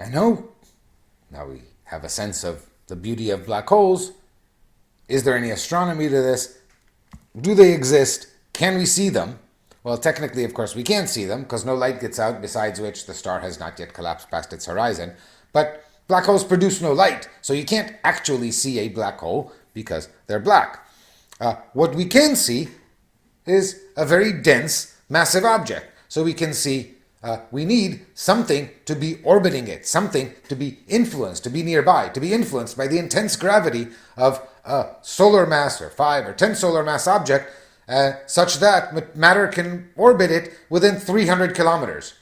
I know. Now we have a sense of the beauty of black holes. Is there any astronomy to this? Do they exist? Can we see them? Well, technically, of course, we can't see them because no light gets out, besides which the star has not yet collapsed past its horizon. But black holes produce no light, so you can't actually see a black hole because they're black. What we can see is a very dense, massive object. So we can see we need something to be orbiting it, something to be influenced, to be nearby, to be influenced by the intense gravity of a solar mass or 5 or 10 solar mass object, such that matter can orbit it within 300 kilometers.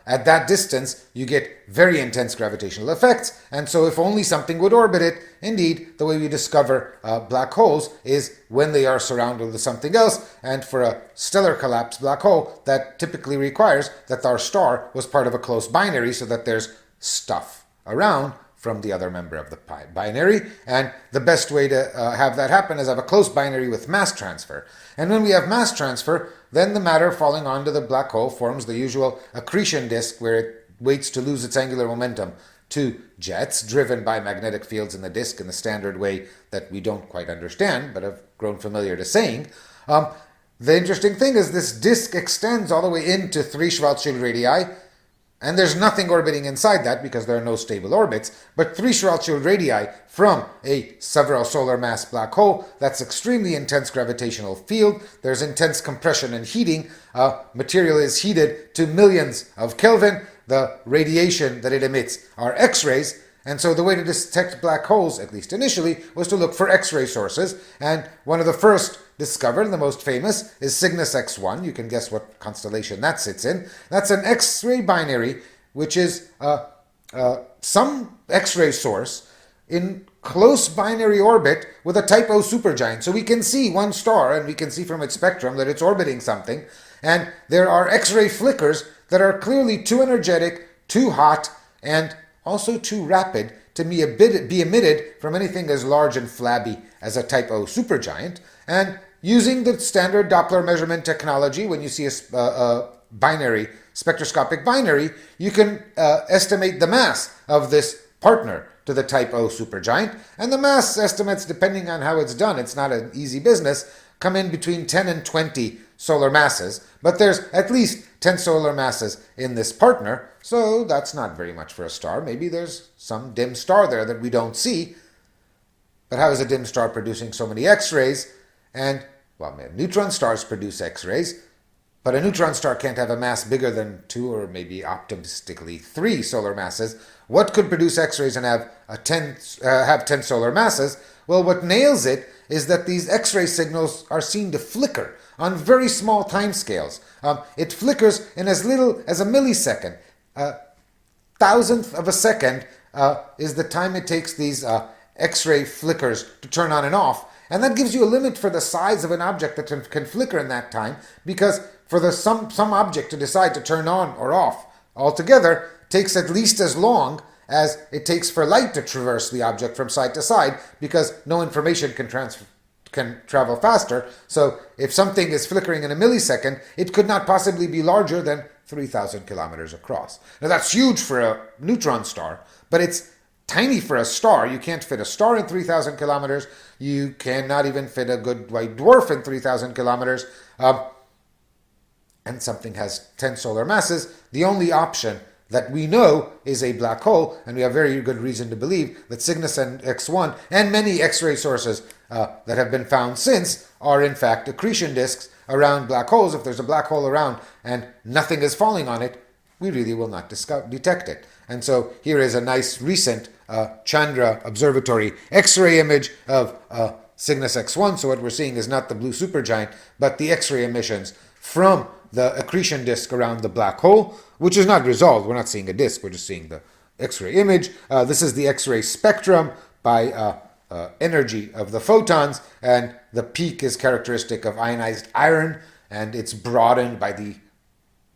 At that distance, you get very intense gravitational effects, and so if only something would orbit it, indeed, the way we discover black holes is when they are surrounded with something else, and for a stellar collapsed black hole, that typically requires that our star was part of a close binary so that there's stuff around from the other member of the binary, and the best way to have that happen is have a close binary with mass transfer. And when we have mass transfer, then the matter falling onto the black hole forms the usual accretion disk where it waits to lose its angular momentum to jets driven by magnetic fields in the disk in the standard way that we don't quite understand but have grown familiar to saying. The interesting thing is this disk extends all the way into 3 Schwarzschild radii, and there's nothing orbiting inside that because there are no stable orbits, but 3 Schwarzschild radii from a several solar mass black hole, that's extremely intense gravitational field, there's intense compression and heating, material is heated to millions of Kelvin, the radiation that it emits are X-rays, and so the way to detect black holes, at least initially, was to look for X-ray sources, and one of the first discovered, the most famous, is Cygnus X1. You can guess what constellation that sits in. That's an X-ray binary, which is some X-ray source in close binary orbit with a type O supergiant. So we can see one star, and we can see from its spectrum that it's orbiting something, and there are X-ray flickers that are clearly too energetic, too hot, and also too rapid to be emitted from anything as large and flabby as a type O supergiant. And using the standard Doppler measurement technology, when you see a binary, spectroscopic binary, you can estimate the mass of this partner to the type O supergiant. And the mass estimates, depending on how it's done, it's not an easy business, come in between 10 and 20 solar masses. But there's at least 10 solar masses in this partner, so that's not very much for a star. Maybe there's some dim star there that we don't see. But how is a dim star producing so many X-rays? And, well, neutron stars produce X-rays, but a neutron star can't have a mass bigger than 2 or maybe optimistically 3 solar masses. What could produce X-rays and have 10 solar masses? Well, what nails it is that these X-ray signals are seen to flicker on very small time scales. It flickers in as little as a millisecond. Thousandth of a second is the time it takes these X-ray flickers to turn on and off. And that gives you a limit for the size of an object that can flicker in that time, because for some object to decide to turn on or off altogether takes at least as long as it takes for light to traverse the object from side to side, because no information can travel faster. So if something is flickering in a millisecond, it could not possibly be larger than 3,000 kilometers across. Now that's huge for a neutron star, but it's tiny for a star. You can't fit a star in 3,000 kilometers. You cannot even fit a good white dwarf in 3,000 kilometers. And something has 10 solar masses. The only option that we know is a black hole, and we have very good reason to believe that Cygnus and X1 and many X-ray sources that have been found since are in fact accretion disks around black holes. If there's a black hole around and nothing is falling on it, we really will not detect it. And so here is a nice recent Chandra Observatory X-ray image of Cygnus X1. So what we're seeing is not the blue supergiant, but the X-ray emissions from the accretion disk around the black hole, which is not resolved. We're not seeing a disk, we're just seeing the X-ray image. This is the X-ray spectrum by energy of the photons, and the peak is characteristic of ionized iron, and it's broadened by the,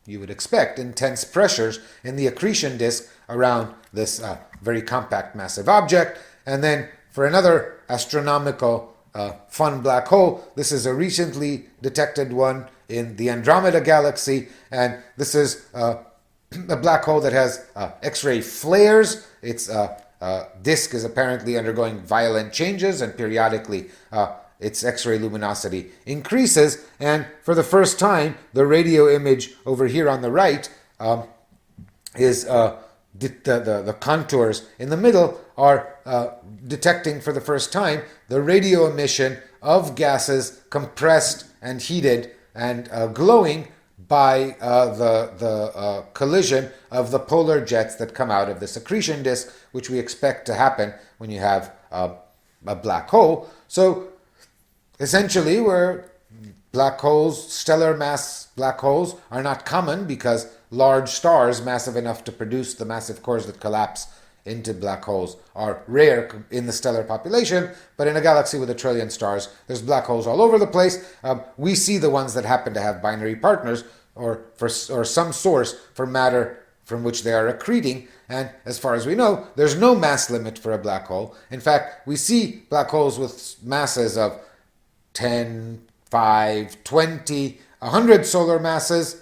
you would expect, intense pressures in the accretion disk around this very compact, massive object. And then for another astronomical fun black hole, this is a recently detected one in the Andromeda galaxy, and this is a black hole that has X-ray flares. Its disk is apparently undergoing violent changes, and periodically its X-ray luminosity increases. And for the first time, the radio image over here on the right is the contours in the middle are detecting for the first time the radio emission of gases compressed and heated and glowing by the collision of the polar jets that come out of this accretion disk, which we expect to happen when you have a black hole. So essentially, where black holes, stellar mass black holes, are not common because large stars, massive enough to produce the massive cores that collapse into black holes, are rare in the stellar population. But in a galaxy with 1 trillion stars, there's black holes all over the place. We see the ones that happen to have binary partners or some source for matter from which they are accreting. And as far as we know, there's no mass limit for a black hole. In fact, we see black holes with masses of 10, 5, 20, 100 solar masses,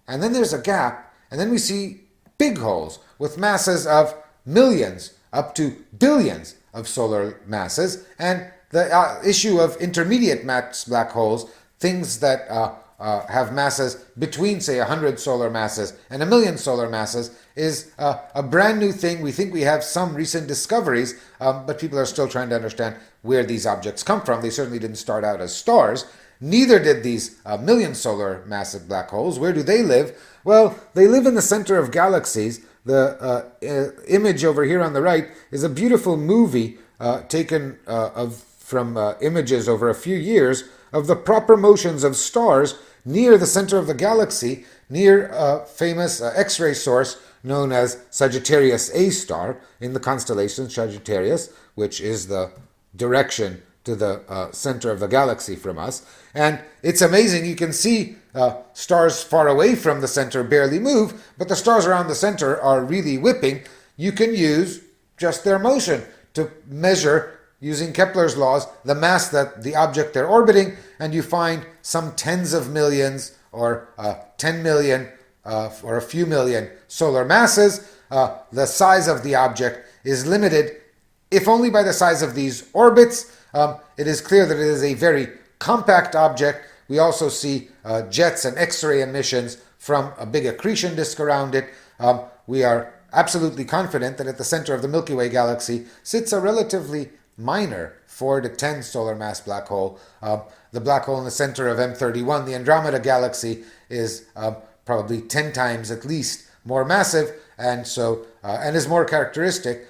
and then there's a gap, and then we see big holes with masses of millions up to billions of solar masses. And the issue of intermediate mass black holes, things that have masses between, say, 100 solar masses and 1,000,000 solar masses, is a brand new thing. We think we have some recent discoveries, but people are still trying to understand where these objects come from. They certainly didn't start out as stars. Neither did these 1,000,000 solar massive black holes. Where do they live? Well, they live in the center of galaxies. The image over here on the right is a beautiful movie taken from images over a few years of the proper motions of stars near the center of the galaxy, near a famous X-ray source known as Sagittarius A star in the constellation Sagittarius, which is the direction to the center of the galaxy from us. And it's amazing. You can see stars far away from the center barely move, but the stars around the center are really whipping. You can use just their motion to measure, using Kepler's laws, the mass that the object they're orbiting, and you find some tens of millions or 10 million or a few million solar masses. The size of the object is limited, if only by the size of these orbits. It is clear that it is a very compact object. We also see jets and X-ray emissions from a big accretion disk around it. We are absolutely confident that at the center of the Milky Way galaxy sits a relatively minor 4 to 10 solar mass black hole. The black hole in the center of M31, the Andromeda galaxy, is probably 10 times at least more massive, and is more characteristic.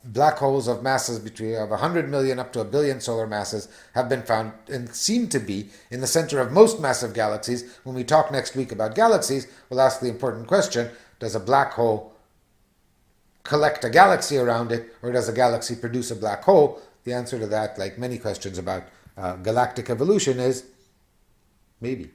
Black holes of masses between 100 million up to 1 billion solar masses have been found and seem to be in the center of most massive galaxies. When we talk next week about galaxies, we'll ask the important question: does a black hole collect a galaxy around it, or does a galaxy produce a black hole? The answer to that, like many questions about galactic evolution, is maybe.